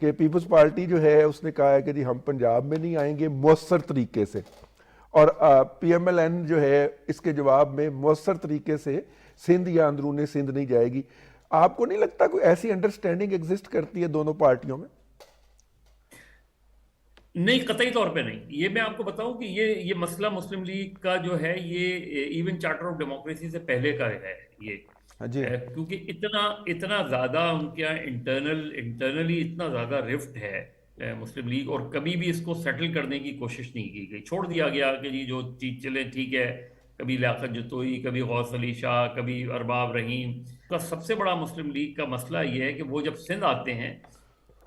کہ Peoples party جو ہے اس نے کہا ہے کہ جی ہم پنجاب میں نہیں آئیں گے مؤثر طریقے سے، اور پی ایم ایل این جو ہے اس کے جواب میں مؤثر طریقے سے سندھ یا اندرون سندھ نہیں جائے گی. آپ کو نہیں لگتا کوئی ایسی انڈرسٹینڈنگ ایگزسٹ کرتی ہے دونوں پارٹیوں میں؟ نہیں، قطعی طور پہ نہیں. یہ میں آپ کو بتاؤں کہ یہ مسئلہ مسلم لیگ کا جو ہے یہ ایون چارٹر آف ڈیموکریسی سے پہلے کا ہے یہ. جی کیونکہ اتنا زیادہ ان کے انٹرنلی اتنا زیادہ رفٹ ہے مسلم لیگ، اور کبھی بھی اس کو سیٹل کرنے کی کوشش نہیں کی گئی. چھوڑ دیا گیا کہ جی جو چیز چلے ٹھیک ہے، کبھی لیاقت جتوئی، کبھی غوث علی شاہ، کبھی ارباب رحیم. کا سب سے بڑا مسلم لیگ کا مسئلہ یہ ہے کہ وہ جب سندھ آتے ہیں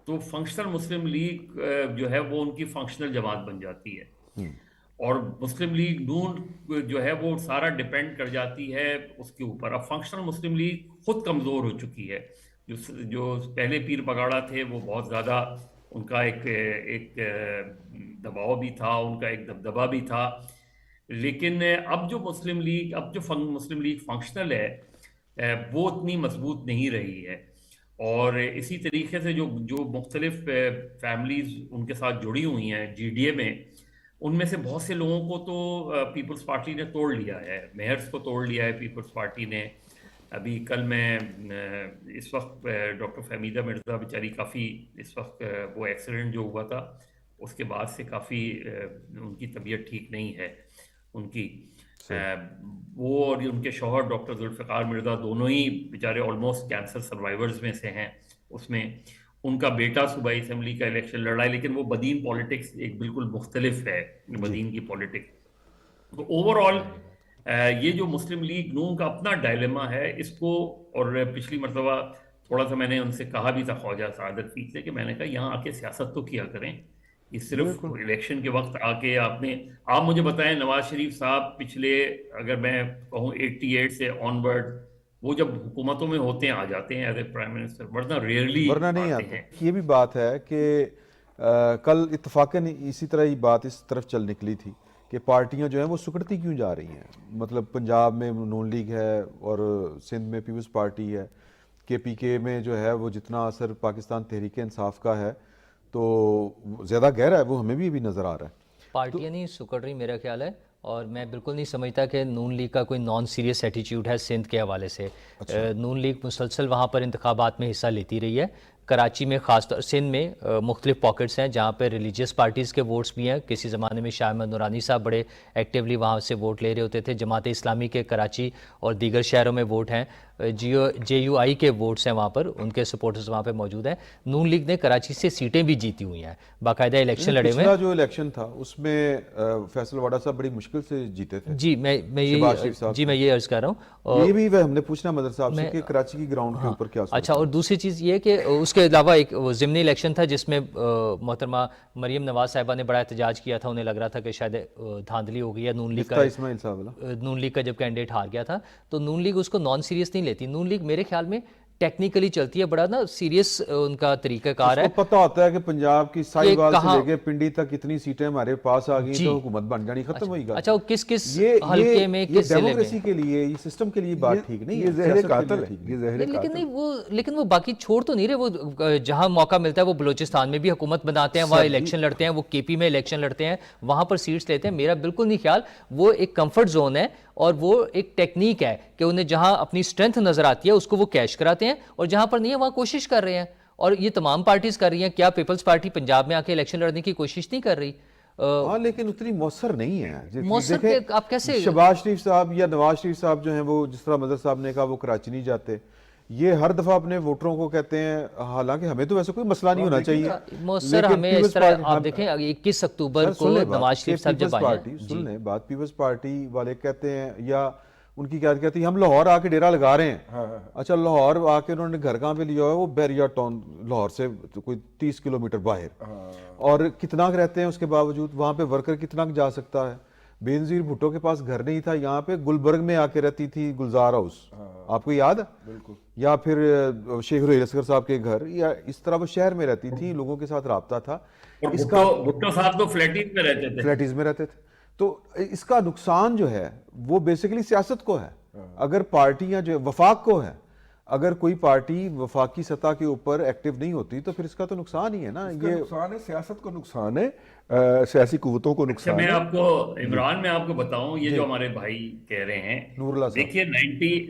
تو فنکشنل مسلم لیگ جو ہے وہ ان کی فنکشنل جماعت بن جاتی ہے، اور مسلم لیگ نون جو ہے وہ سارا ڈیپینڈ کر جاتی ہے اس کے اوپر. اب فنکشنل مسلم لیگ خود کمزور ہو چکی ہے. جو پہلے پیر پگاڑا تھے وہ بہت زیادہ ان کا ایک دباؤ بھی تھا، ان کا ایک دبدبہ بھی تھا. لیکن اب جو مسلم لیگ فنکشنل ہے وہ اتنی مضبوط نہیں رہی ہے. اور اسی طریقے سے جو مختلف فیملیز ان کے ساتھ جڑی ہوئی ہیں جی ڈی اے میں، ان میں سے بہت سے لوگوں کو تو پیپلز پارٹی نے توڑ لیا ہے. میئرز کو توڑ لیا ہے پیپلز پارٹی نے. ابھی کل میں اس وقت ڈاکٹر فہمیدہ مرزا بیچاری کافی اس وقت وہ ایکسیڈنٹ جو ہوا تھا اس کے بعد سے کافی ان کی طبیعت ٹھیک نہیں ہے ان کی. وہ اور ان کے شوہر ڈاکٹر ذوالفقار مرزا دونوں ہی بیچارے آلموسٹ کینسر سروائیورز میں سے ہیں. اس میں ان کا بیٹا صوبائی اسمبلی کا الیکشن لڑا ہے، لیکن وہ بدین پالیٹکس ایک بالکل مختلف ہے بدین کی پالیٹکس. تو اوور آل یہ جو مسلم لیگ نون کا اپنا ڈائلیما ہے اس کو، اور پچھلی مرتبہ تھوڑا سا میں نے ان سے کہا بھی تھا خواجہ سعادت فیض سے کہ میں نے کہا یہاں آ کے سیاست تو کیا کریں، یہ صرف الیکشن کے وقت آ کے آپ مجھے بتائیں نواز شریف صاحب پچھلے اگر میں کہوں 88 سے آن ورڈ وہ جب حکومتوں میں ہوتے ہیں آ جاتے ہیں ایز اے پرائم منسٹر، ورنہ نہیں آتے ہیں. یہ بھی بات ہے کہ کل اتفاقاً اسی طرح ہی بات اس طرف چل نکلی تھی کہ پارٹیاں جو ہیں وہ سکڑتی کیوں جا رہی ہیں. مطلب پنجاب میں نون لیگ ہے اور سندھ میں پیپلز پارٹی ہے، کے پی کے میں جو ہے وہ جتنا اثر پاکستان تحریک انصاف کا ہے تو زیادہ گہرا ہے، وہ ہمیں بھی نظر آ رہا ہے. پارٹیاں نہیں سکڑ رہی میرا خیال ہے، اور میں بالکل نہیں سمجھتا کہ نون لیگ کا کوئی نان سیریس ایٹیچیوڈ ہے سندھ کے حوالے سے. نون لیگ مسلسل وہاں پر انتخابات میں حصہ لیتی رہی ہے. کراچی میں خاص طور سندھ میں مختلف پاکٹس ہیں جہاں پہ ریلیجیس پارٹیز کے ووٹس بھی ہیں. کسی زمانے میں شاہ احمد نورانی صاحب بڑے ایکٹیولی وہاں سے ووٹ لے رہے ہوتے تھے. جماعت اسلامی کے کراچی اور دیگر شہروں میں ووٹ ہیں. جے یو آئی کے ووٹس ہیں وہاں پر، ان کے سپورٹرز وہاں پہ موجود ہیں. نون لیگ نے کراچی سے سیٹیں بھی جیتی ہوئی ہیں، باقاعدہ الیکشن لڑے ہوئے ہیں. پچھلا جو الیکشن تھا اس میں فیصل واڈا صاحب بڑی مشکل سے جیتے تھے. جی میں یہ عرض کر رہا ہوں. یہ بھی ہم نے پوچھنا مدر صاحب سے کہ کراچی کی گراؤنڈ کے اوپر کیا. اچھا، اور دوسری چیز یہ کہ اس کے علاوہ ایک ضمنی الیکشن تھا جس میں محترمہ مریم نواز صاحبہ نے بڑا احتجاج کیا تھا. انہیں لگ رہا تھا کہ شاید دھاندلی ہو گئی ہے. نون لیگ کا جب کینڈیڈیٹ ہار گیا تھا تو نون لیگ اس کو نان سیریس نہیں لیتی. نون لیگ میرے خیال میں ٹیکنیکلی چلتی ہے، بڑا نا سیریس ان کا طریقہ کار ہے. اس کو پتہ ہوتا ہے کہ پنجاب کی سائی وال سے لے کے پنڈی تک اتنی سیٹیں ہمارے پاس آ گئی تو حکومت بن جانی ختم ہوئی گا. اچھا، کس حلقے میں کس ضلع میں. ڈیموکریسی کے لیے یہ سسٹم کے لیے بات ٹھیک نہیں ہے. یہ زہر قاتل ہے. لیکن وہ باقی چھوڑ تو نہیں رہے. وہ جہاں موقع ملتا ہے وہ بلوچستان میں بھی حکومت بناتے ہیں، وہاں الیکشن لڑتے ہیں. وہ کے پی میں الیکشن لڑتے ہیں، وہاں پر سیٹس لیتے ہیں. میرا بالکل نہیں خیال. وہ ایک کمفرٹ زون ہے اور وہ ایک ٹیکنیک ہے کہ انہیں جہاں اپنی اسٹرینتھ نظر آتی ہے اس کو وہ کیش کراتے ہیں، اور جہاں پر نہیں ہے وہاں کوشش کر رہے ہیں. اور یہ تمام پارٹیز کر رہی ہیں. کیا پیپلز پارٹی پنجاب میں آ کے الیکشن لڑنے کی کوشش نہیں کر رہی؟ ہاں، لیکن اتنی مؤثر نہیں ہے. مؤثر آپ کیسے. شہباز شریف صاحب یا نواز شریف صاحب جو ہیں وہ جس طرح مظہر صاحب نے کہا وہ کراچی نہیں جاتے، یہ ہر دفعہ اپنے ووٹروں کو کہتے ہیں، حالانکہ ہمیں تو ویسے کوئی مسئلہ نہیں ہونا چاہیے. مؤثر ہمیں اس طرح آپ دیکھیں 21 اکتوبر کو نواز شریف صاحب جب آئے ہیں. سن لیں بات، پیپلز پارٹی والے کہتے ہیں یا ان کی کیا کہتی ہے ہم لاہور آ کے ڈیرا لگا رہے ہیں. اچھا، لاہور آ کے انہوں نے گھر کہاں پہ لیا ہوا ہے؟ وہ بیریا ٹاؤن، لاہور سے کوئی 30 کلومیٹر باہر. اور کتنا رہتے ہیں اس کے باوجود وہاں پہ ورکر کتنا جا سکتا ہے. بینظیر بھٹو کے پاس گھر نہیں تھا، یہاں پہ گلبرگ میں آ کے رہتی تھی گلزار ہاؤس، آپ کو یاد ہے؟ بالکل. یا پھر شیخ رحیل اصغر صاحب کے گھر، یا اس طرح وہ شہر میں رہتی تھی، لوگوں کے ساتھ رابطہ تھا. اس کا بھٹو صاحب تو فلیٹیز میں رہتے تھے. تو اس کا نقصان جو ہے وہ بیسیکلی سیاست کو ہے. اگر پارٹیاں جو وفاق کو ہے، اگر کوئی پارٹی وفاقی سطح کے اوپر ایکٹیو نہیں ہوتی تو پھر اس کا تو نقصان ہی ہے نا. اس کا یہ نقصان ہے، سیاست کو نقصان ہے، سیاسی قوتوں کو اچھا نقصان میں ہے. آپ کو عمران میں آپ کو بتاؤں، یہ جی جو ہمارے بھائی کہہ رہے ہیں، نور اللہ صاحب. دیکھیے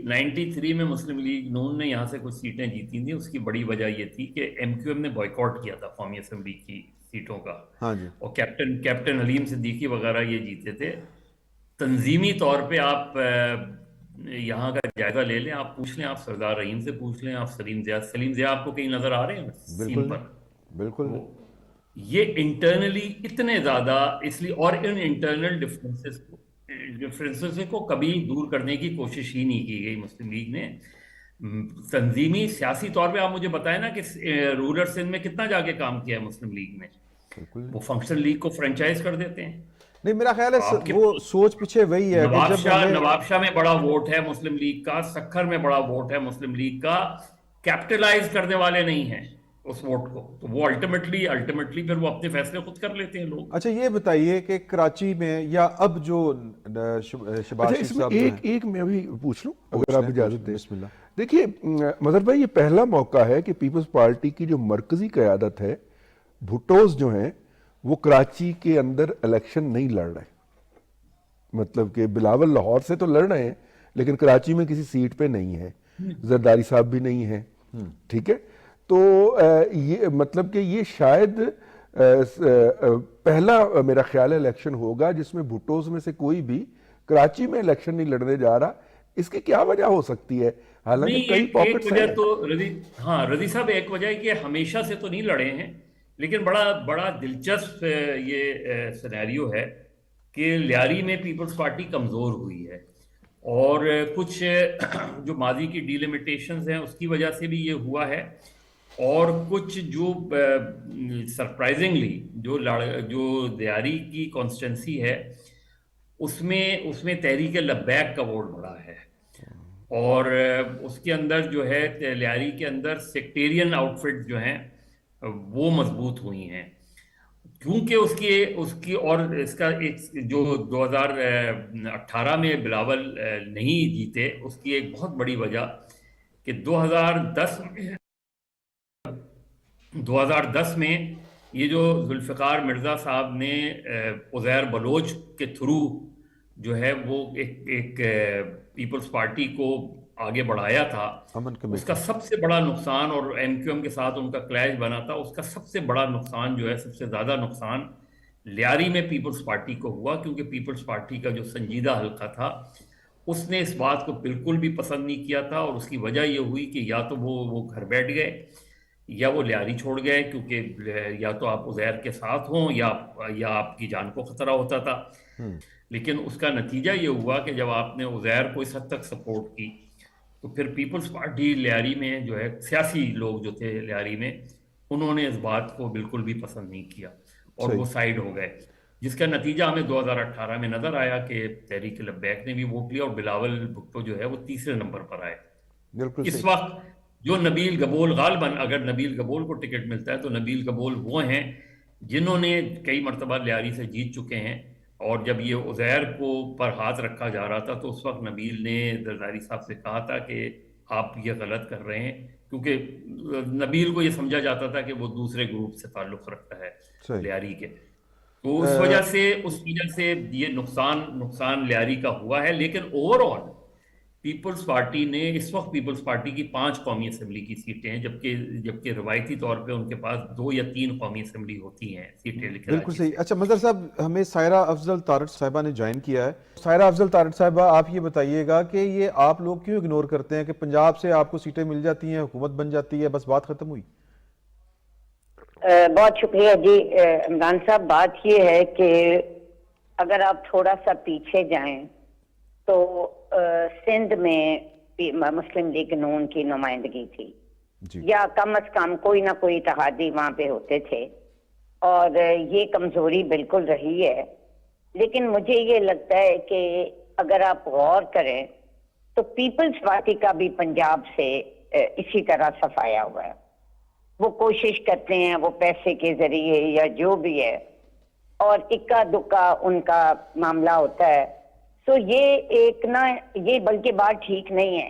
93 میں مسلم لیگ نون نے یہاں سے کچھ سیٹیں جیتی تھیں. اس کی بڑی وجہ یہ تھی کہ ایم کیو ایم نے بائیکاٹ کیا تھا قومی اسمبلی کی سیٹوں کا، ہاں جی اور کیپٹن حلیم صدیقی وغیرہ یہ جیتے تھے. تنظیمی طور پہ آپ یہاں کا جائزہ لے لیں، آپ پوچھ لیں، آپ سردار رحیم سے پوچھ لیں، آپ سلیم ضیاء آپ کو کہیں نظر آ رہے ہیں بالکل سین پر؟ نہیں، بالکل وہ نہیں. یہ انٹرنلی اتنے زیادہ، اس لیے، اور ان انٹرنل ڈفرینسز کو کبھی دور کرنے کی کوشش ہی نہیں کی گئی مسلم لیگ نے. تنظیمی سیاسی طور پہ آپ مجھے بتائیں نا کہ رورل سندھ میں کتنا جا کے کام کیا ہے مسلم لیگ نے. بالکل نہیں. وہ فنکشنل لیگ کو فرنچائز کر دیتے ہیں. نہیں میرا خیال ہے آپ کے وہ سوچ پیچھے وہی ہے کہ جب ہمیں نواب شاہ میں بڑا ووٹ ہے مسلم لیگ کا، سکھر میں بڑا ووٹ ہے مسلم لیگ کا، کیپٹلائز کرنے والے نہیں ہیں اس ووٹ کو، تو وہ الٹیمیٹلی پھر وہ اپنے فیصلے خود کر لیتے ہیں لوگ. اچھا یہ بتائیے کہ کراچی میں یا اب جو شہباز اچھا شریف اس میں صاحب جو ہیں، ایک میں بھی پوچھ لوں پوچھ اگر آپ لیں، اجازت دیں. بسم اللہ. دیکھیے مظہر بھائی، یہ پہلا موقع ہے کہ پیپلز پارٹی کی جو مرکزی قیادت ہے، بھٹوز جو ہیں، وہ کراچی کے اندر الیکشن نہیں لڑ رہے. مطلب کہ بلاول لاہور سے تو لڑ رہے ہیں لیکن کراچی میں کسی سیٹ پہ نہیں ہے، زرداری صاحب بھی نہیں ہیں. ٹھیک ہے، تو یہ مطلب کہ یہ شاید پہلا میرا خیال ہے الیکشن ہوگا جس میں بھٹوز میں سے کوئی بھی کراچی میں الیکشن نہیں لڑنے جا رہا. اس کی کیا وجہ ہو سکتی ہے؟ حالانکہ نہیں، کئی ایک پاکٹس وجہ ہیں. تو رضی صاحب، ایک وجہ ہے کہ ہمیشہ سے تو نہیں لڑے ہیں، لیکن بڑا دلچسپ یہ سینیریو ہے کہ لیاری میں پیپلز پارٹی کمزور ہوئی ہے، اور کچھ جو ماضی کی ڈیلیمیٹیشنز ہیں اس کی وجہ سے بھی یہ ہوا ہے، اور کچھ جو سرپرائزنگلی جو لیاری کی کانسٹیٹنسی ہے اس میں تحریک لبیک کا ووٹ بڑا ہے، اور اس کے اندر جو ہے لیاری کے اندر سیکٹیرین آؤٹ فٹ جو ہیں وہ مضبوط ہوئی ہیں، کیونکہ اس کی اور اس کا ایک جو 2018 میں بلاول نہیں جیتے، اس کی ایک بہت بڑی وجہ کہ 2010 میں یہ جو ذوالفقار مرزا صاحب نے عزیر بلوچ کے تھرو جو ہے وہ ایک پیپلز پارٹی کو آگے بڑھایا تھا، امن اس کمیٹی. کا سب سے بڑا نقصان، اور ایم کیو ایم کے ساتھ ان کا کلیش بنا تھا، اس کا سب سے بڑا نقصان جو ہے، سب سے زیادہ نقصان لیاری میں پیپلز پارٹی کو ہوا، کیونکہ پیپلز پارٹی کا جو سنجیدہ حلقہ تھا اس نے اس بات کو بالکل بھی پسند نہیں کیا تھا، اور اس کی وجہ یہ ہوئی کہ یا تو وہ گھر بیٹھ گئے یا وہ لیاری چھوڑ گئے، کیونکہ یا تو آپ عزیر کے ساتھ ہوں یا آپ کی جان کو خطرہ ہوتا تھا. لیکن اس کا نتیجہ یہ ہوا کہ جب آپ نے عزیر کو اس حد تک سپورٹ کی تو پھر پیپلز پارٹی لیاری میں جو ہے، سیاسی لوگ جو تھے لیاری میں، انہوں نے اس بات کو بالکل بھی پسند نہیں کیا اور صحیح. وہ سائیڈ ہو گئے، جس کا نتیجہ ہمیں 2018 میں نظر آیا کہ تحریک لبیک نے بھی ووٹ لیا اور بلاول بھٹو جو ہے وہ تیسرے نمبر پر آئے. بالکل اس صحیح. وقت جو نبیل گبول، غالباً اگر نبیل گبول کو ٹکٹ ملتا ہے تو نبیل گبول وہ ہیں جنہوں نے کئی مرتبہ لیاری سے جیت چکے ہیں، اور جب یہ عزیر کو پر ہاتھ رکھا جا رہا تھا تو اس وقت نبیل نے زرداری صاحب سے کہا تھا کہ آپ یہ غلط کر رہے ہیں، کیونکہ نبیل کو یہ سمجھا جاتا تھا کہ وہ دوسرے گروپ سے تعلق رکھتا ہے صحیح. لیاری کے، تو اس وجہ سے یہ نقصان لیاری کا ہوا ہے. لیکن اوور آل پیپلز پارٹی نے اس وقت پیپلز پارٹی کی 5 قومی اسمبلی کی سیٹیں ہیں، جبکہ روایتی طور پہ ان کے پاس 2 یا 3 قومی اسمبلی ہوتی ہیں سیٹیں. بالکل صحیح. اچھا مظہر صاحب، ہمیں سائرہ افضل تارڑ صاحبہ نے جوائن کیا ہے. سائرہ افضل تارڑ صاحبہ، آپ یہ بتائیے گا کہ یہ آپ لوگ کیوں اگنور کرتے ہیں کہ پنجاب سے آپ کو سیٹیں مل جاتی ہیں، حکومت بن جاتی ہے، بس بات ختم ہوئی؟ بہت شکریہ جی عمران صاحب. بات یہ ہے کہ اگر آپ تھوڑا سا پیچھے جائیں تو سندھ میں مسلم لیگ نون کی نمائندگی تھی، یا کم از کم کوئی نہ کوئی اتحادی وہاں پہ ہوتے تھے، اور یہ کمزوری بالکل رہی ہے. لیکن مجھے یہ لگتا ہے کہ اگر آپ غور کریں تو پیپلز پارٹی کا بھی پنجاب سے اسی طرح صفایا ہوا ہے. وہ کوشش کرتے ہیں، وہ پیسے کے ذریعے یا جو بھی ہے، اور اکا دکا ان کا معاملہ ہوتا ہے. تو یہ ایک نہ، یہ بلکہ بات ٹھیک نہیں ہے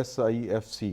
SIFC,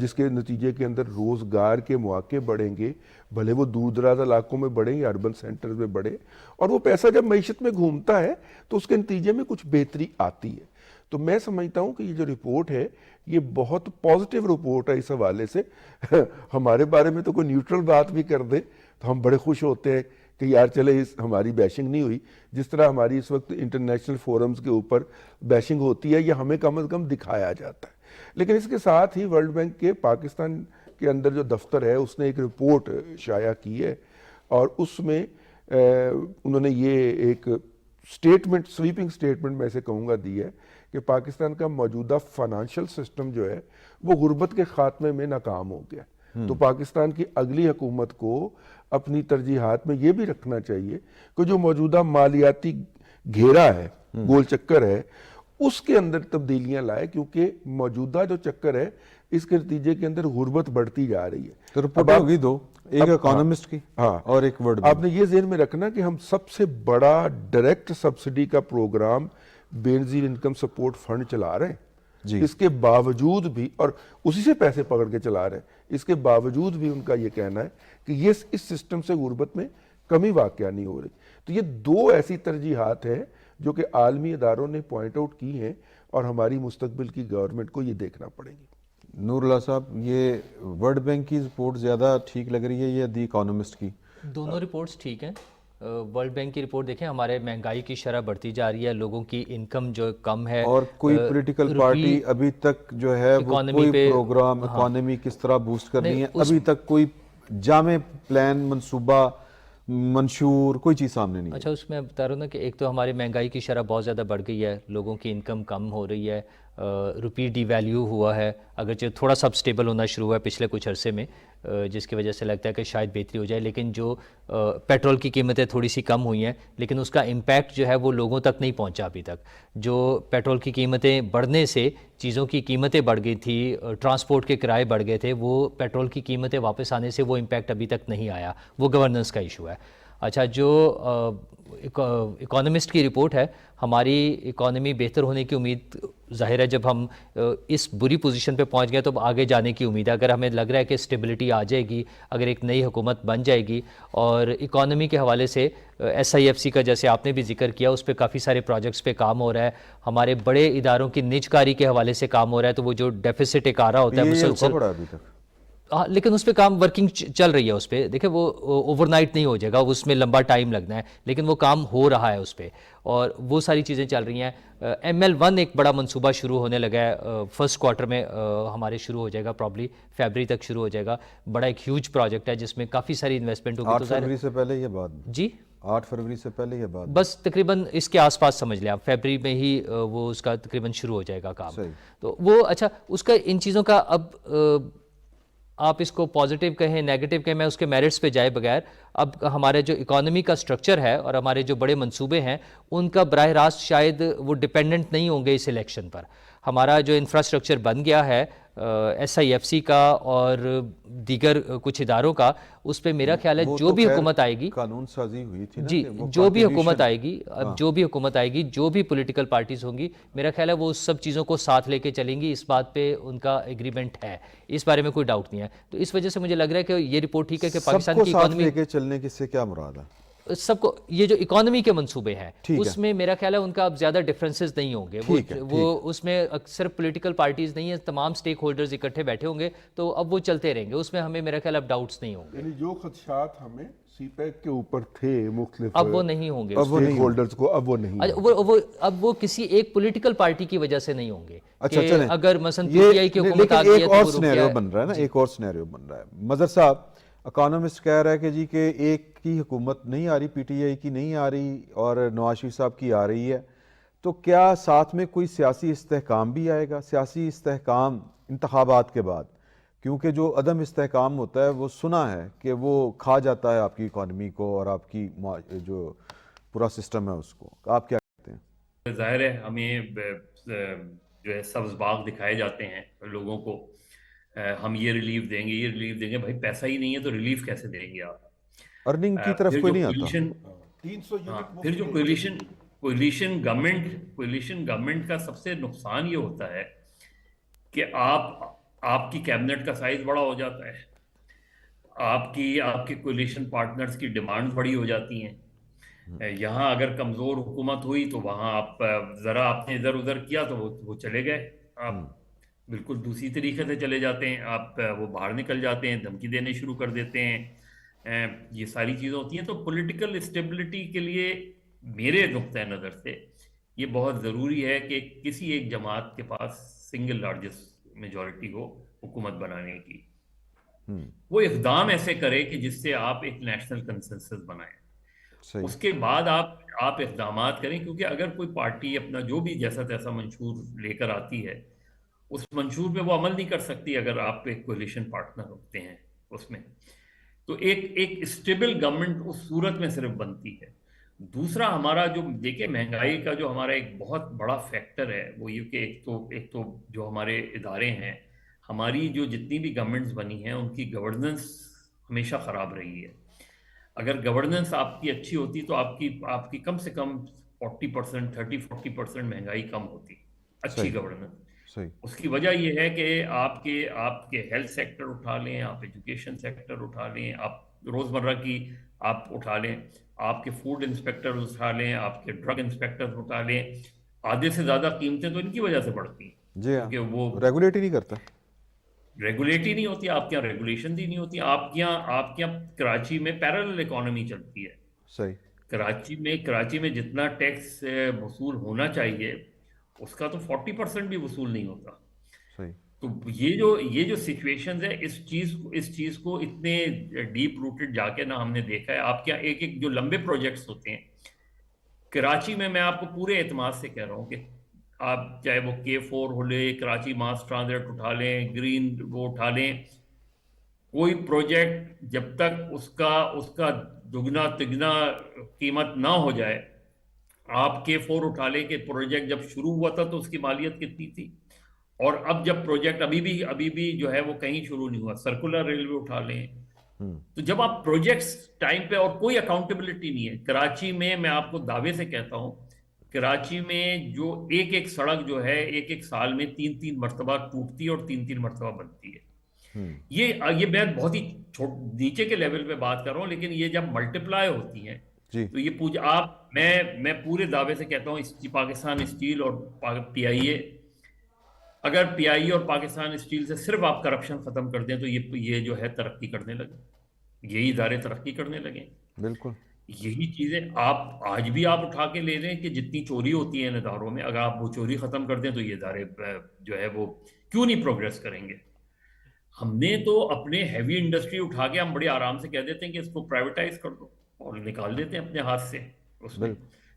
جس کے نتیجے کے اندر روزگار کے مواقع بڑھیں گے، بھلے وہ دور دراز علاقوں میں بڑھیں یا اربن سینٹرز میں بڑھیں، اور وہ پیسہ جب معیشت میں گھومتا ہے تو اس کے نتیجے میں کچھ بہتری آتی ہے۔ تو میں سمجھتا ہوں کہ یہ جو رپورٹ ہے یہ بہت پازیٹیو رپورٹ ہے اس حوالے سے۔ ہمارے بارے میں تو کوئی نیوٹرل بات بھی کر دے تو ہم بڑے خوش ہوتے ہیں کہ یار چلے ہماری بیشنگ نہیں ہوئی، جس طرح ہماری اس وقت انٹرنیشنل فورمز کے اوپر بیشنگ ہوتی ہے یا ہمیں کم از کم دکھایا جاتا ہے۔ لیکن اس کے ساتھ ہی ورلڈ بینک کے پاکستان کے اندر جو دفتر ہے اس نے ایک رپورٹ شائع کی ہے، اور اس میں انہوں نے یہ ایک سٹیٹمنٹ، سویپنگ سٹیٹمنٹ میں سے کہوں گا دی ہے کہ پاکستان کا موجودہ فائنانشل سسٹم جو ہے وہ غربت کے خاتمے میں ناکام ہو گیا۔ تو پاکستان کی اگلی حکومت کو اپنی ترجیحات میں یہ بھی رکھنا چاہیے کہ جو موجودہ مالیاتی گھیرا ہے، گول چکر ہے، اس کے اندر تبدیلیاں لائے، کیونکہ موجودہ جو چکر ہے اس کے نتیجے کے اندر غربت بڑھتی جا رہی ہے۔ تو رپورٹ ہوگی دو، ایک اکانومسٹ کی اور ایک ورلڈ آپ نے یہ ذہن میں رکھنا کہ ہم سب سے بڑا ڈائریکٹ سبسڈی کا پروگرام بے نظیر انکم سپورٹ فنڈ چلا رہے ہیں جی۔ اس کے باوجود بھی، اور اسی سے پیسے پکڑ کے چلا رہے ہیں، اس کے باوجود بھی ان کا یہ کہنا ہے کہ یہ اس سسٹم سے غربت میں کمی واقع نہیں ہو رہی۔ تو یہ دو ایسی ترجیحات ہیں جو کہ عالمی اداروں نے پوائنٹ آؤٹ کی ہیں، اور ہماری مستقبل کی گورنمنٹ کو یہ دیکھنا پڑے گی۔ نور اللہ صاحب، یہ ورلڈ بینک کی رپورٹ زیادہ ٹھیک لگ رہی ہے یا دی اکانومسٹ کی؟ دونوں رپورٹس ٹھیک ہیں۔ ورلڈ بینک کی رپورٹ دیکھیں، ہمارے مہنگائی کی شرح بڑھتی جا رہی ہے، لوگوں کی انکم جو کم ہے، اور کوئی پولیٹیکل پارٹی ابھی تک جو ہے وہ کوئی پروگرام اکانومی کس طرح بوسٹ کرنی ہے، ابھی تک کوئی جامع پلان، منصوبہ، منشور، کوئی چیز سامنے نہیں ہے۔ اچھا، اس میں بتا رہا ہوں نا کہ ایک تو ہماری مہنگائی کی شرح بہت زیادہ بڑھ گئی ہے، لوگوں کی انکم کم ہو رہی ہے، روپی ڈی ویلیو ہوا ہے، اگرچہ تھوڑا سا سٹیبل ہونا شروع ہوا ہے پچھلے کچھ عرصے میں، جس کی وجہ سے لگتا ہے کہ شاید بہتری ہو جائے، لیکن جو پیٹرول کی قیمتیں تھوڑی سی کم ہوئی ہیں، لیکن اس کا امپیکٹ جو ہے وہ لوگوں تک نہیں پہنچا ابھی تک۔ جو پیٹرول کی قیمتیں بڑھنے سے چیزوں کی قیمتیں بڑھ گئی تھی، ٹرانسپورٹ کے کرائے بڑھ گئے تھے، وہ پیٹرول کی قیمتیں واپس آنے سے وہ امپیکٹ ابھی تک نہیں آیا، وہ گورننس کا ایشو ہے۔ اچھا، جو اکانومسٹ کی رپورٹ ہے، ہماری اکانومی بہتر ہونے کی امید ظاہر ہے، جب ہم اس بری پوزیشن پہ پہنچ گئے تو آگے جانے کی امید ہے۔ اگر ہمیں لگ رہا ہے کہ اسٹیبلٹی آ جائے گی، اگر ایک نئی حکومت بن جائے گی، اور اکانومی کے حوالے سے SIFC کا جیسے آپ نے بھی ذکر کیا، اس پہ کافی سارے پروجیکٹس پہ کام ہو رہا ہے، ہمارے بڑے اداروں کی نجکاری کے حوالے سے کام ہو رہا ہے، تو وہ جو ڈیفیسٹ ایک آ رہا ہوتا ہے مسلسل، ہاں، لیکن اس پہ کام ورکنگ چل رہی ہے۔ اس پہ دیکھیں، وہ اوور نائٹ نہیں ہو جائے گا، اس میں لمبا ٹائم لگنا ہے، لیکن وہ کام ہو رہا ہے اس پہ، اور وہ ساری چیزیں چل رہی ہیں۔ ML1 ایک بڑا منصوبہ شروع ہونے لگا ہے، فرسٹ کوارٹر میں ہمارے شروع ہو جائے گا، پرابلی فیبری تک شروع ہو جائے گا۔ بڑا ایک ہیوج پروجیکٹ ہے جس میں کافی ساری انویسٹمنٹ ہوگی۔ 8 فروری سے پہلے یہ بات؟ جی، 8 فروری سے پہلے یہ بات بس تقریباً اس کے آس پاس سمجھ لیں آپ، فیبری میں ہی وہ اس کا تقریباً شروع ہو جائے گا کام۔ تو وہ اچھا، اس کا ان چیزوں کا اب آپ اس کو پازیٹیو کہیں، نیگیٹو کہیں، میں اس کے میرٹس پہ جائے بغیر، اب ہمارے جو اکانومی کا سٹرکچر ہے اور ہمارے جو بڑے منصوبے ہیں، ان کا براہ راست شاید وہ ڈیپینڈنٹ نہیں ہوں گے اس الیکشن پر۔ ہمارا جو انفراسٹرکچر بن گیا ہے SIFC کا اور دیگر کچھ اداروں کا، اس پہ میرا خیال ہے جو بھی حکومت آئے گی، قانون سازی ہوئی تھی جی، جو بھی حکومت آئے گی، اب جو بھی حکومت آئے گی، جو بھی پولیٹیکل پارٹیز ہوں گی، میرا خیال ہے وہ اس سب چیزوں کو ساتھ لے کے چلیں گی، اس بات پہ ان کا ایگریمنٹ ہے، اس بارے میں کوئی ڈاؤٹ نہیں ہے۔ تو اس وجہ سے مجھے لگ رہا ہے کہ یہ رپورٹ ٹھیک ہے کہ پاکستان کی سب کو ساتھ اکانومی، لے کے چلنے کی سے کیا مراد ہے؟ سب کو، یہ جو اکانومی کے منصوبے ہیں اس میں میرا خیال ہے ان کا اب زیادہ ڈفرینسز نہیں ہوں گے، وہ اس میں صرف پولیٹیکل پارٹیز نہیں ہیں، تمام سٹیک ہولڈرز اکٹھے بیٹھے ہوں گے، تو اب وہ چلتے رہیں گے، اس میں ہمیں میرا خیال اب ڈاؤٹس نہیں ہوں گے۔ یعنی جو خدشات ہمیں سی پیک کے اوپر تھے مختلف اب وہ نہیں ہوں گے، سٹیک ہولڈرز کو، اب وہ نہیں، اب وہ کسی ایک پولیٹیکل پارٹی کی وجہ سے نہیں ہوں گے۔ اچھا چلیں، اگر مثلا PTI کی حکومت آ گئی ہے ایک اور سینیریو بن رہا ہے نا، ایک اور سینیریو بن رہا ہے۔ مظہر صاحب، اکانومسٹ کہہ رہا ہے کہ جی کہ ایک کی حکومت نہیں آ رہی، PTI کی نہیں آ رہی اور نواز شریف صاحب کی آ رہی ہے، تو کیا ساتھ میں کوئی سیاسی استحکام بھی آئے گا؟ سیاسی استحکام انتخابات کے بعد، کیونکہ جو عدم استحکام ہوتا ہے وہ سنا ہے کہ وہ کھا جاتا ہے آپ کی اکانومی کو اور آپ کی جو پورا سسٹم ہے اس کو، آپ کیا کہتے ہیں؟ ظاہر ہے ہمیں جو ہے سبز باغ دکھائے جاتے ہیں لوگوں کو، ہم یہ ریلیف دیں گے، یہ ریلیف دیں گے، بھائی پیسہ ہی نہیں ہے تو ریلیف کیسے دیں گے آپ؟ ارننگ کی طرف کوئی نہیں آتا۔ پھر جو کولیشن گورنمنٹ کا سب سے نقصان یہ ہوتا ہے کہ آپ آپ کی کیبنٹ کا سائز بڑا ہو جاتا ہے، آپ کے کولیشن پارٹنرز کی ڈیمانڈز بڑی ہو جاتی ہیں. یہاں اگر کمزور حکومت ہوئی تو وہاں آپ ذرا آپ نے ادھر ادھر کیا تو وہ چلے گئے، آپ بالکل دوسری طریقے سے چلے جاتے ہیں، آپ وہ باہر نکل جاتے ہیں، دھمکی دینے شروع کر دیتے ہیں. یہ ساری چیزیں ہوتی ہیں. تو پولیٹیکل اسٹیبلٹی کے لیے میرے نقطۂ نظر سے یہ بہت ضروری ہے کہ کسی ایک جماعت کے پاس سنگل لارجسٹ میجورٹی ہو حکومت بنانے کی. وہ اقدام ایسے کرے کہ جس سے آپ ایک نیشنل کنسنسس بنائیں. اس کے بعد آپ اقدامات کریں، کیونکہ اگر کوئی پارٹی اپنا جو بھی جیسا تیسا منشور لے کر آتی ہے، اس منشور پہ وہ عمل نہیں کر سکتی اگر آپ ایک کولیشن پارٹنر ہوتے ہیں اس میں. تو ایک اسٹیبل گورنمنٹ اس صورت میں صرف بنتی ہے. دوسرا ہمارا جو دیکھیں مہنگائی کا جو ہمارا ایک بہت بڑا فیکٹر ہے وہ یہ کہ ایک تو جو ہمارے ادارے ہیں، ہماری جو جتنی بھی گورنمنٹس بنی ہیں ان کی گورننس ہمیشہ خراب رہی ہے. اگر گورننس آپ کی اچھی ہوتی تو آپ کی کم سے کم 40%، 30-40% مہنگائی کم ہوتی. اچھی گورننس. اس کی وجہ یہ ہے کہ آپ کے ہیلتھ سیکٹر اٹھا لیں، آپ ایجوکیشن سیکٹر اٹھا لیں، آپ روزمرہ کی آپ اٹھا لیں، آپ کے فوڈ انسپیکٹر اٹھا لیں، آپ کے ڈرگ انسپیکٹر اٹھا لیں، آدھے سے زیادہ قیمتیں تو ان کی وجہ سے بڑھتی ہیں. جی ہاں، کیونکہ وہ ریگولیٹ ہی نہیں کرتا. ریگولیٹ ہی نہیں ہوتی، آپ کے یہاں ریگولیشن ہی نہیں ہوتی. آپ کے یہاں کراچی میں پیرالل اکانومی چلتی ہے. صحیح. کراچی میں جتنا ٹیکس وصول ہونا چاہیے اس کا تو 40% بھی وصول نہیں ہوتا. صحیح. تو یہ جو سچویشنز ہے اس چیز کو اتنے ڈیپ روٹڈ جا کے نہ ہم نے دیکھا ہے. آپ کے یہاں ایک جو لمبے پروجیکٹس ہوتے ہیں کراچی میں آپ کو پورے اعتماد سے کہہ رہا ہوں کہ آپ چاہے وہ K4 ہو لے، کراچی ماس ٹرانزٹ اٹھا لیں، گرین وہ اٹھا لیں، کوئی پروجیکٹ جب تک اس کا دگنا تگنا قیمت نہ ہو جائے. آپ K4 اٹھا لیں کہ پروجیکٹ جب شروع ہوا تھا تو اس کی مالیت کتنی تھی، اور اب جب پروجیکٹ ابھی بھی جو ہے وہ کہیں شروع نہیں ہوا. سرکولر ریلوے اٹھا لیں. تو جب آپ پروجیکٹس ٹائم پہ، اور کوئی اکاؤنٹیبلٹی نہیں ہے کراچی میں آپ کو دعوے سے کہتا ہوں کراچی میں جو ایک سڑک جو ہے ایک سال میں 3 مرتبہ ٹوٹتی ہے اور 3 مرتبہ بنتی ہے. یہ میں بہت ہی نیچے کے لیول پہ بات کر رہا ہوں، لیکن یہ جب ملٹیپلائی ہوتی ہیں تو یہ میں پورے دعوے سے کہتا ہوں پاکستان اسٹیل اور پی آئی اے، اگر پی آئی اے اور پاکستان اسٹیل سے صرف آپ کرپشن ختم کر دیں تو یہ جو ہے ترقی کرنے لگے، یہی ادارے ترقی کرنے لگے. بالکل. یہی چیزیں آپ آج بھی آپ اٹھا کے لے لیں کہ جتنی چوری ہوتی ہے ان اداروں میں، اگر آپ وہ چوری ختم کر دیں تو یہ ادارے جو ہے وہ کیوں نہیں پروگریس کریں گے. ہم نے تو اپنے ہیوی انڈسٹری اٹھا کے ہم بڑے آرام سے کہہ دیتے ہیں کہ اس کو پرائیویٹائز کر دو اور نکال دیتے ہیں اپنے ہاتھ سے. اس میں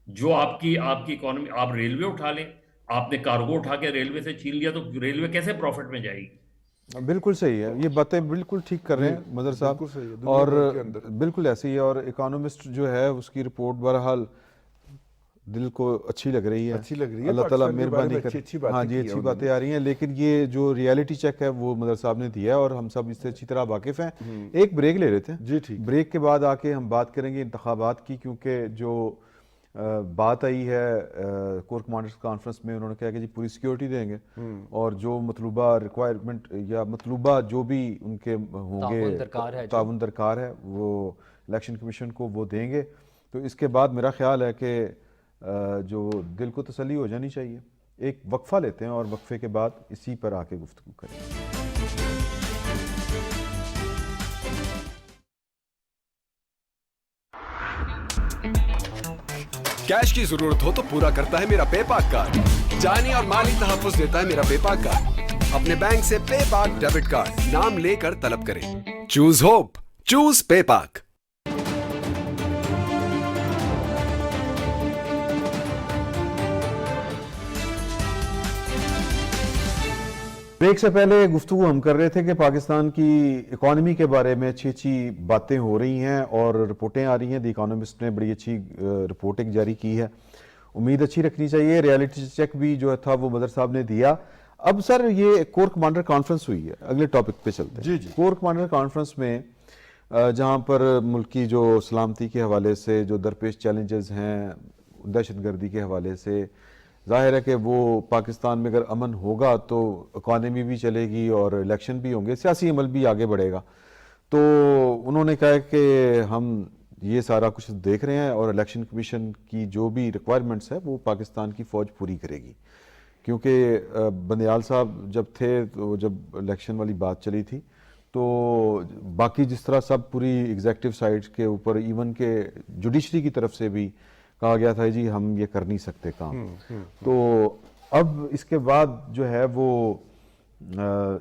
جو آپ کی اکانومی، آپ ریلوے اٹھا لیں، آپ نے کارگو اٹھا کے ریلوے سے چھین لیا تو ریلوے کیسے پروفٹ میں جائے گی. بالکل صحیح ہے، یہ باتیں بالکل ٹھیک کر رہے ہیں مظہر صاحب، اور بالکل ایسے ہی ہے. اور اکانومسٹ جو ہے اس کی رپورٹ بہرحال دل کو اچھی لگ رہی ہے، اللہ تعالیٰ مہربانی کر. ہاں جی، اچھی باتیں آ رہی ہیں، لیکن یہ جو ریالٹی چیک ہے وہ مظہر صاحب نے دیا ہے اور ہم سب اس سے اچھی طرح واقف ہیں. ایک بریک لے لیتے ہیں. جی ٹھیک. بریک کے بعد آ کے ہم بات کریں گے انتخابات کی، کیونکہ جو بات آئی ہے کور کمانڈرز کانفرنس میں، انہوں نے کہا کہ جی پوری سیکیورٹی دیں گے اور جو مطلوبہ ریکوائرمنٹ یا مطلوبہ جو بھی ان کے ہوں گے تعاون درکار ہے وہ الیکشن کمیشن کو وہ دیں گے. تو اس کے بعد میرا خیال ہے کہ جو دل کو تسلی ہو جانی چاہیے. ایک وقفہ لیتے ہیں اور وقفے کے بعد اسی پر آ کے گفتگو کریں گے. کیش کی ضرورت ہو تو پورا کرتا ہے میرا پے پاک کارڈ. جانی اور مالی تحفظ دیتا ہے میرا پے پاک کارڈ. اپنے بینک سے پے پاک ڈیبٹ کارڈ نام لے کر طلب کریں. چوز ہوپ، چوز پے پاک. بریک سے پہلے گفتگو ہم کر رہے تھے کہ پاکستان کی اکانومی کے بارے میں اچھی باتیں ہو رہی ہیں اور رپورٹیں آ رہی ہیں. دی اکانومسٹ نے بڑی اچھی رپورٹنگ جاری کی ہے، امید اچھی رکھنی چاہیے. ریالٹی چیک بھی جو تھا وہ مظہر صاحب نے دیا. اب سر یہ کور کمانڈر کانفرنس ہوئی ہے، اگلے ٹاپک پہ چلتے ہیں. جی جی. کور کمانڈر کانفرنس میں جہاں پر ملک کی جو سلامتی کے حوالے سے جو درپیش چیلنجز ہیں، دہشت گردی کے حوالے سے، ظاہر ہے کہ وہ پاکستان میں اگر امن ہوگا تو اکانومی بھی چلے گی اور الیکشن بھی ہوں گے, سیاسی عمل بھی آگے بڑھے گا. تو انہوں نے کہا کہ ہم یہ سارا کچھ دیکھ رہے ہیں اور الیکشن کمیشن کی جو بھی ریکوائرمنٹس ہے وہ پاکستان کی فوج پوری کرے گی. کیونکہ بندیال صاحب جب تھے تو جب الیکشن والی بات چلی تھی تو باقی جس طرح سب پوری ایگزیکٹو سائڈ کے اوپر ایون کہ جوڈیشری کی طرف سے بھی کہا گیا تھا جی ہم یہ کر نہیں سکتے کام. تو اب اس کے بعد جو ہے وہ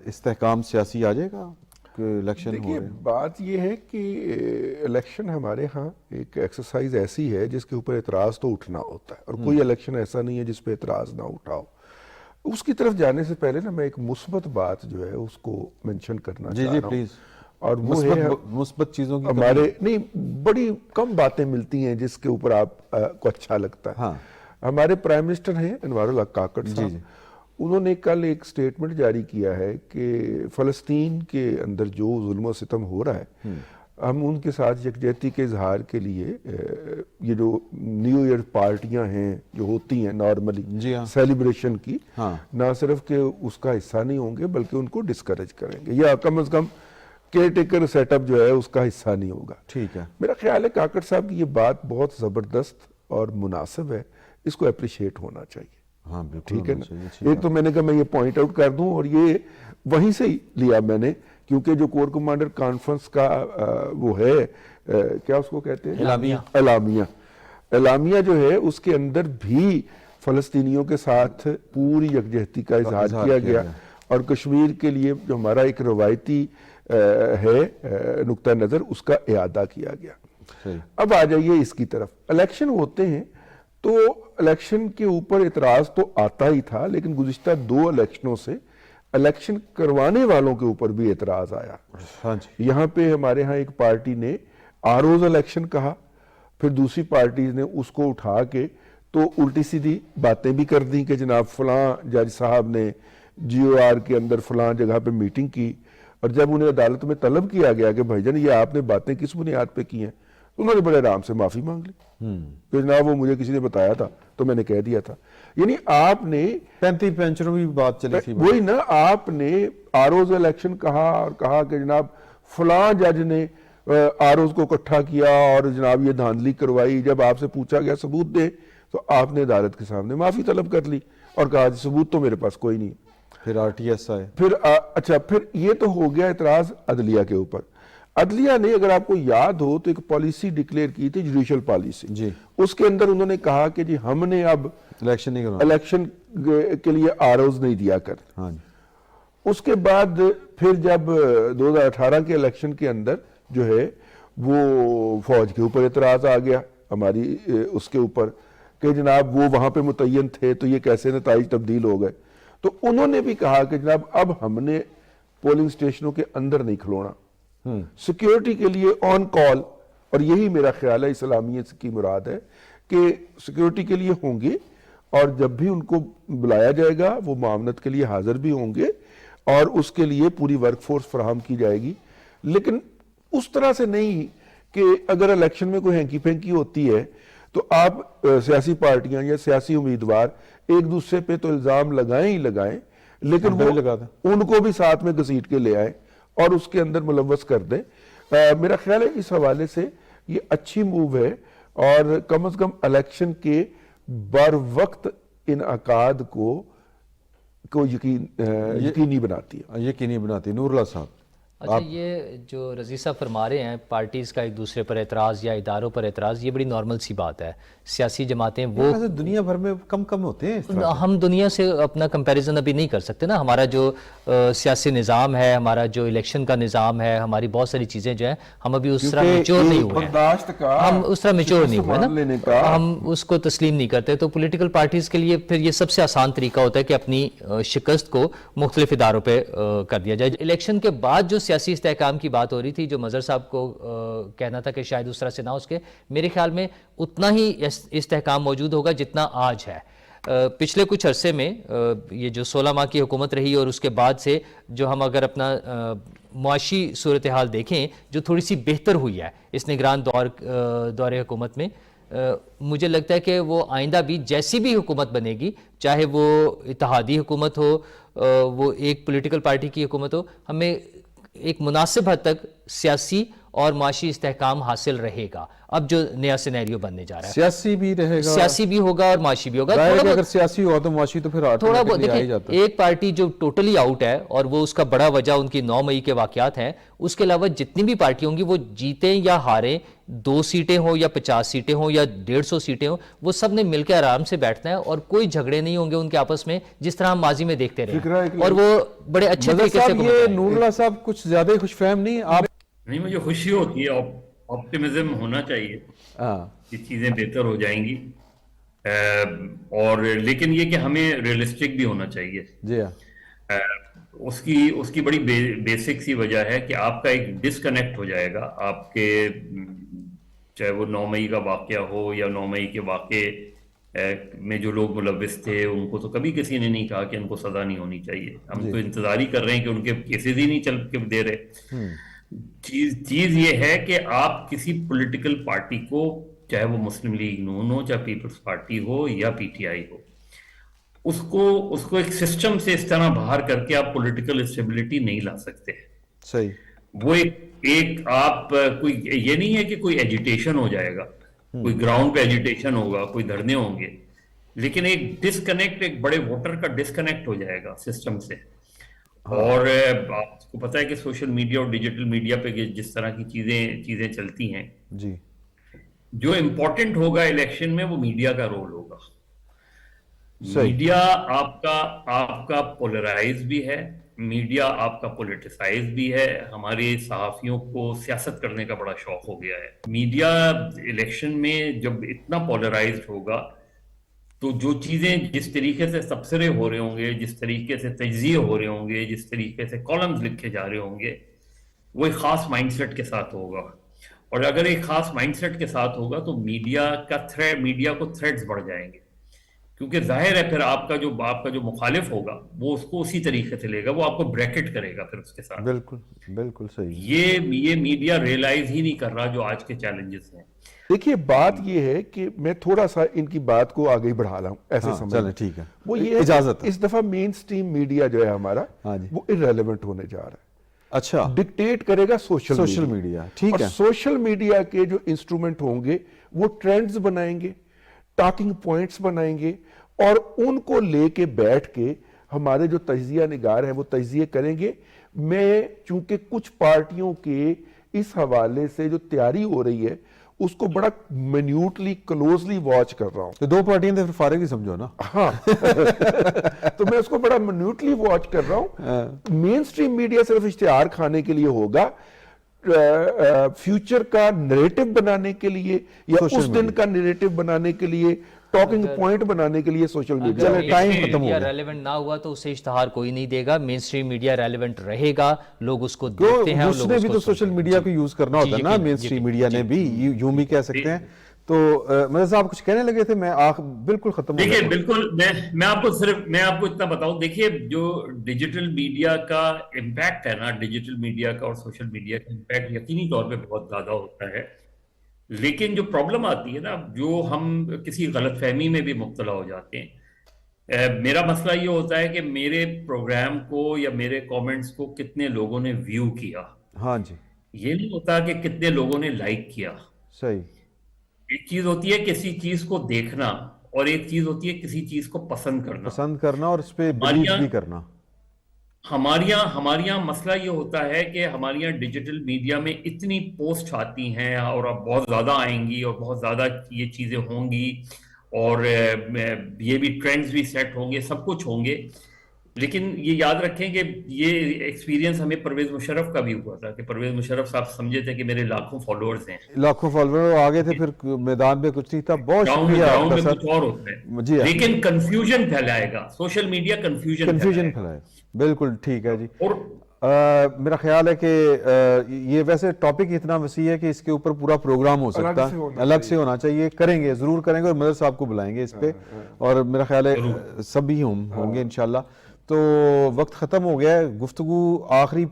استحکام سیاسی آ جائے گا کہ الیکشن ہو دیکھیے رہے ہیں. بات یہ ہے کہ الیکشن ہمارے ہاں ایک ایکسرسائز ایسی ہے جس کے اوپر اعتراض تو اٹھنا ہوتا ہے, اور کوئی الیکشن ایسا نہیں ہے جس پہ اعتراض نہ اٹھاؤ. اس کی طرف جانے سے پہلے نا میں ایک مثبت بات جو ہے اس کو مینشن کرنا جی چاہ جی رہا ہوں. پلیز, اور وہ ہے مثبت چیزوں کی ہمارے نہیں بڑی کم باتیں ملتی ہیں جس کے اوپر آپ کو اچھا لگتا ہے. ہاں. ہمارے پرائم منسٹر ہیں انوار الحق کاکڑ صاحب, انہوں نے کل ایک سٹیٹمنٹ جاری کیا ہے کہ فلسطین کے اندر جو ظلم و ستم ہو رہا ہے ہم ان کے ساتھ یکجہتی کے اظہار کے لیے یہ جو نیو ایئر پارٹیاں ہیں جو ہوتی ہیں نارملی سیلیبریشن کی, نہ صرف کہ اس کا حصہ نہیں ہوں گے بلکہ ان کو ڈسکریج کریں گے, یا کم از کم کیئر ٹیکر سیٹ اپ جو ہے اس کا حصہ نہیں ہوگا. ٹھیک ہے. میرا خیال ہے کاکڑ صاحب کی یہ بات بہت زبردست اور مناسب ہے, اس کو اپریشیٹ ہونا چاہیے. ہاں بالکل, ٹھیک ہے نا. ایک تو میں نے کہا میں یہ پوائنٹ آؤٹ کر دوں, اور یہ وہیں سے ہی لیا میں نے, کیونکہ جو کور کمانڈر کانفرنس کا وہ ہے کیا اس کو کہتے ہیں, اعلامیہ جو ہے اس کے اندر بھی فلسطینیوں کے ساتھ پوری یکجہتی کا اظہار کیا گیا, اور کشمیر کے لیے جو ہمارا ایک روایتی ہے نقطہ نظر اس کا اعادہ کیا گیا. اب آ جائیے اس کی طرف. الیکشن ہوتے ہیں تو الیکشن کے اوپر اعتراض تو آتا ہی تھا, لیکن گزشتہ 2 الیکشنوں سے الیکشن کروانے والوں کے اوپر بھی اعتراض آیا. یہاں پہ ہمارے ہاں ایک پارٹی نے آروز الیکشن کہا, پھر دوسری پارٹیز نے اس کو اٹھا کے تو الٹی سیدھی باتیں بھی کر دیں کہ جناب فلاں جج صاحب نے جی او آر کے اندر فلاں جگہ پہ میٹنگ کی, اور جب انہیں عدالت میں طلب کیا گیا کہ بھائی جان یہ آپ نے باتیں کس بنیاد پہ کی ہیں, انہوں نے بڑے آرام سے معافی مانگ لی کہ جناب وہ مجھے کسی نے بتایا تھا تو میں نے کہہ دیا تھا. یعنی آپ نے 35 پینچروں بھی بات چلی تھی, وہی نا, آپ نے آروز الیکشن کہا اور کہا کہ جناب فلاں جج نے آروز کو اکٹھا کیا اور جناب یہ دھاندلی کروائی. جب آپ سے پوچھا گیا ثبوت دے تو آپ نے عدالت کے سامنے معافی طلب کر لی اور کہا ثبوت تو میرے پاس کوئی نہیں. پھر آر ٹی ایس آئے. پھر اچھا, پھر یہ تو ہو گیا اعتراض عدلیہ کے اوپر. عدلیہ نے اگر آپ کو یاد ہو تو ایک پالیسی ڈکلیئر کی تھی, جوڈیشل پالیسی. جی. اس کے اندر انہوں نے کہا کہ جی ہم نے اب الیکشن نہیں کرنا, الیکشن کے لیے آروز نہیں دیا کر. ہاں. اس کے بعد پھر جب 2018 کے الیکشن کے اندر جو ہے وہ فوج کے اوپر اعتراض آ گیا ہماری اس کے اوپر کہ جناب وہ وہاں پہ متعین تھے تو یہ کیسے نتائج تبدیل ہو گئے. تو انہوں نے بھی کہا کہ جناب اب ہم نے پولنگ سٹیشنوں کے اندر نہیں کھلونا, سیکیورٹی کے لیے آن کال, اور یہی میرا خیال ہے اسلامیت کی مراد ہے کہ سیکیورٹی کے لیے ہوں گے, اور جب بھی ان کو بلایا جائے گا وہ معاونت کے لیے حاضر بھی ہوں گے, اور اس کے لیے پوری ورک فورس فراہم کی جائے گی. لیکن اس طرح سے نہیں کہ اگر الیکشن میں کوئی ہینکی پھینکی ہوتی ہے تو آپ سیاسی پارٹیاں یا سیاسی امیدوار ایک دوسرے پہ تو الزام لگائیں ہی لگائیں, لیکن وہ ان کو بھی ساتھ میں گھسیٹ کے لے آئیں اور اس کے اندر ملوث کر دیں. میرا خیال ہے اس حوالے سے یہ اچھی موو ہے, اور کم از کم الیکشن کے بر وقت انعقاد کو یقینی بناتی ہے. یقینی بناتی. نور اللہ صاحب, اچھا, یہ جو رضی صاحب فرما رہے ہیں پارٹیز کا ایک دوسرے پر اعتراض یا اداروں پر اعتراض, یہ بڑی نارمل سی بات ہے. سیاسی جماعتیں وہ دنیا بھر میں کم ہوتے ہیں. ہم دنیا سے اپنا کمپیریزن ابھی نہیں کر سکتے نا. ہمارا جو سیاسی نظام ہے, ہمارا جو الیکشن کا نظام ہے, ہماری بہت ساری چیزیں جو ہیں ہم ابھی اس طرح میچور نہیں ہوئے ہیں, ہم اس طرح میچور نہیں ہوئے نا, ہم اس کو تسلیم نہیں کرتے. تو پولیٹیکل پارٹیز کے لیے پھر یہ سب سے آسان طریقہ ہوتا ہے کہ اپنی شکست کو مختلف اداروں پہ کر دیا جائے. الیکشن کے بعد جو سیاسی استحکام کی بات ہو رہی تھی, جو مظہر صاحب کو کہنا تھا کہ شاید اس طرح سے نہ ہو سکے, میرے خیال میں اتنا ہی استحکام موجود ہوگا جتنا آج ہے. پچھلے کچھ عرصے میں یہ جو 16 ماہ کی حکومت رہی اور اس کے بعد سے جو ہم اگر اپنا معاشی صورتحال دیکھیں جو تھوڑی سی بہتر ہوئی ہے اس نگران دور حکومت میں, مجھے لگتا ہے کہ وہ آئندہ بھی جیسی بھی حکومت بنے گی, چاہے وہ اتحادی حکومت ہو, وہ ایک پولیٹیکل پارٹی کی حکومت ہو, ہمیں ایک مناسب حد تک سیاسی اور معاشی استحکام حاصل رہے گا. اب جو نیا سینیریو بننے جا رہا ہے, سیاسی بھی رہے گا, سیاسی بھی ہوگا اور معاشی بھی ہوگا. اگر سیاسی ہوا تو معاشی تو پھر تھوڑا بہت آ ہی دیکھیں, جاتا ہے. ایک پارٹی جو ٹوٹلی آؤٹ ہے اور وہ اس کا بڑا وجہ ان کی 9 مئی کے واقعات ہیں, اس کے علاوہ جتنی بھی پارٹی ہوں گی وہ جیتیں یا ہاریں, 2 سیٹیں ہوں یا 50 سیٹیں ہوں یا 150 سیٹیں ہوں, وہ سب نے مل کے آرام سے بیٹھنا ہے اور کوئی جھگڑے نہیں ہوں گے ان کے آپس میں, جس طرح ہم ماضی میں دیکھتے رہے, اور وہ بڑے اچھے مظہر طریقے سے صاحب, یہ نور اللہ صاحب کچھ زیادہ ہی خوش فہم نہیں آپ؟ نہیں, مجھے خوشی ہوتی ہے, آپٹیمزم ہونا چاہیے کہ چیزیں بہتر ہو جائیں گی, اور لیکن یہ کہ ہمیں ریئلسٹک بھی ہونا چاہیے. جی ہاں, اس کی بڑی بیسک سی وجہ ہے کہ آپ کا ایک ڈسکنیکٹ ہو جائے گا آپ کے, چاہے وہ 9 مئی کا واقعہ ہو یا 9 مئی کے واقعے میں جو لوگ ملوث تھے, ان کو تو کبھی کسی نے نہیں کہا کہ ان کو سزا نہیں ہونی چاہیے. ہم تو انتظار ہی کر رہے ہیں کہ ان کے کیسز ہی نہیں چل کے دے رہے. چیز یہ ہے کہ آپ کسی پولیٹیکل پارٹی کو, چاہے وہ مسلم لیگ نون ہو, چاہے پیپلز پارٹی ہو یا پی ٹی آئی ہو, اس کو ایک سسٹم سے اس طرح باہر کر کے آپ پولیٹیکل اسٹیبلٹی نہیں لا سکتے. صحیح. وہ ایک آپ کوئی یہ نہیں ہے کہ کوئی ایجیٹیشن ہو جائے گا, کوئی گراؤنڈ پہ ایجیٹیشن ہوگا, کوئی دھرنے ہوں گے, لیکن ایک ڈسکنیکٹ, ایک بڑے ووٹر کا ڈسکنیکٹ ہو جائے گا سسٹم سے. اور آپ کو پتا ہے کہ سوشل میڈیا اور ڈیجیٹل میڈیا پہ جس طرح کی چیزیں چلتی ہیں, جی, جو امپورٹنٹ ہوگا الیکشن میں وہ میڈیا کا رول ہوگا. میڈیا آپ کا پولرائز بھی ہے, میڈیا آپ کا پولیٹیسائز بھی ہے. ہمارے صحافیوں کو سیاست کرنے کا بڑا شوق ہو گیا ہے. میڈیا الیکشن میں جب اتنا پولرائزڈ ہوگا تو جو چیزیں جس طریقے سے تبصرے ہو رہے ہوں گے, جس طریقے سے تجزیے ہو رہے ہوں گے, جس طریقے سے کالمز لکھے جا رہے ہوں گے, وہ ایک خاص مائنڈ سیٹ کے ساتھ ہوگا. اور اگر ایک خاص مائنڈ سیٹ کے ساتھ ہوگا تو میڈیا کو تھریٹس بڑھ جائیں گے, کیونکہ ظاہر ہے پھر آپ کا جو مخالف ہوگا وہ اس کو اسی طریقے سے لے گا, وہ آپ کو بریکٹ کرے گا پھر اس کے ساتھ. بالکل صحیح. یہ میڈیا ریئلائز ہی نہیں کر رہا جو آج کے چیلنجز ہیں. دیکھیے, بات یہ ہے کہ میں تھوڑا سا ان کی بات کو آگے بڑھا رہا ہوں, ایسے سمجھ, ٹھیک ہے, وہ یہ اجازت اس دفعہ مین سٹریم میڈیا جو ہے ہمارا, وہ irrelevant ہونے جا رہا ہے. اچھا, ڈکٹیٹ کرے گا سوشل میڈیا. ٹھیک ہے, سوشل میڈیا کے جو انسٹرومنٹ ہوں گے وہ ٹرینڈز بنائیں گے, ٹاکنگ پوائنٹس بنائیں گے, اور ان کو لے کے بیٹھ کے ہمارے جو تجزیہ نگار ہیں وہ تجزیے کریں گے. میں چونکہ کچھ پارٹیوں کے اس حوالے سے جو تیاری ہو رہی ہے اس کو بڑا منیوٹلی کلوزلی واچ کر رہا ہوں. تو 2 پارٹیاں تو فارغ ہی سمجھو نا. ہاں, تو میں اس کو بڑا منیوٹلی واچ کر رہا ہوں. مین سٹریم میڈیا صرف اشتہار کھانے کے لیے ہوگا, فیوچر کا نیریٹو بنانے کے لیے یا اس دن کا نیریٹو بنانے کے لیے, ٹاکنگ پوائنٹ بنانے کے لیے سوشل میڈیا. ٹائم ختم ہو گیا. ریلیونٹ نہ ہوا تو اسے اشتہار کوئی نہیں دے گا. مین سٹریم میڈیا ریلیونٹ رہے گا, لوگ اس کو دیکھتے ہیں. اس نے بھی تو سوشل میڈیا کو یوز کرنا ہوتا ہے نا, مین سٹریم میڈیا نے بھی, یوں بھی کہہ سکتے ہیں. تو مظہر صاحب کچھ کہنے لگے تھے, میں بالکل ختم. دیکھیے, بالکل میں آپ کو اتنا بتاؤں, دیکھیے جو ڈیجیٹل میڈیا کا امپیکٹ ہے نا, ڈیجیٹل میڈیا کا اور سوشل میڈیا کا امپیکٹ یقینی طور پہ بہت زیادہ ہوتا ہے. لیکن جو پرابلم آتی ہے نا, جو ہم کسی غلط فہمی میں بھی مبتلا ہو جاتے ہیں. میرا مسئلہ یہ ہوتا ہے کہ میرے پروگرام کو یا میرے کامنٹس کو کتنے لوگوں نے ویو کیا. ہاں جی, یہ نہیں ہوتا کہ کتنے لوگوں نے لائک کیا. صحیح. ایک چیز ہوتی ہے کسی چیز کو دیکھنا, اور ایک چیز ہوتی ہے کسی چیز کو پسند کرنا اور اس پہ بلیو بھی کرنا. ہمارے یہاں مسئلہ یہ ہوتا ہے کہ ہمارے یہاں ڈیجیٹل میڈیا میں اتنی پوسٹ آتی ہیں, اور اب بہت زیادہ آئیں گی, اور بہت زیادہ یہ چیزیں ہوں گی, اور یہ بھی ٹرینڈز بھی سیٹ ہوں گے, سب کچھ ہوں گے. لیکن یہ یاد رکھیں کہ یہ ایکسپیرینس ہمیں پرویز مشرف کا بھی ہوا تھا, کہ پرویز مشرف صاحب سمجھے تھے کہ میرے لاکھوں فالوورز ہیں, لاکھوں فالوور آگے تھے, پھر میدان میں کچھ نہیں تھا. بہت شکریہ آپ کا کچھ اور ہوتا ہے. جی, لیکن کنفیوژن پھیلائے گا سوشل میڈیا, کنفیوژن پھیلائے. بالکل ٹھیک ہے جی. اور میرا خیال ہے کہ یہ ویسے ٹاپک اتنا وسیع ہے کہ اس کے اوپر پورا پروگرام ہو سکتا ہے, الگ سے ہونا چاہیے. کریں گے, ضرور کریں گے, اور مظہر صاحب کو بلائیں گے اس پہ, اور میرا خیال ہے سبھی ہوں گے انشاءاللہ. تو وقت ختم ہو گیا ہے. گفتگو آخری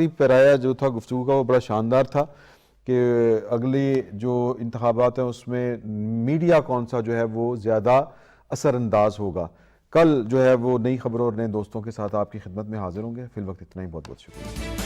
پیرایا جو تھا گفتگو کا وہ بڑا شاندار تھا. کہ اگلی جو انتخابات ہیں اس میں میڈیا کون سا جو ہے وہ زیادہ اثر انداز ہوگا. کل جو ہے وہ نئی خبروں اور نئے دوستوں کے ساتھ آپ کی خدمت میں حاضر ہوں گے. فی الوقت اتنا ہی. بہت بہت شکریہ.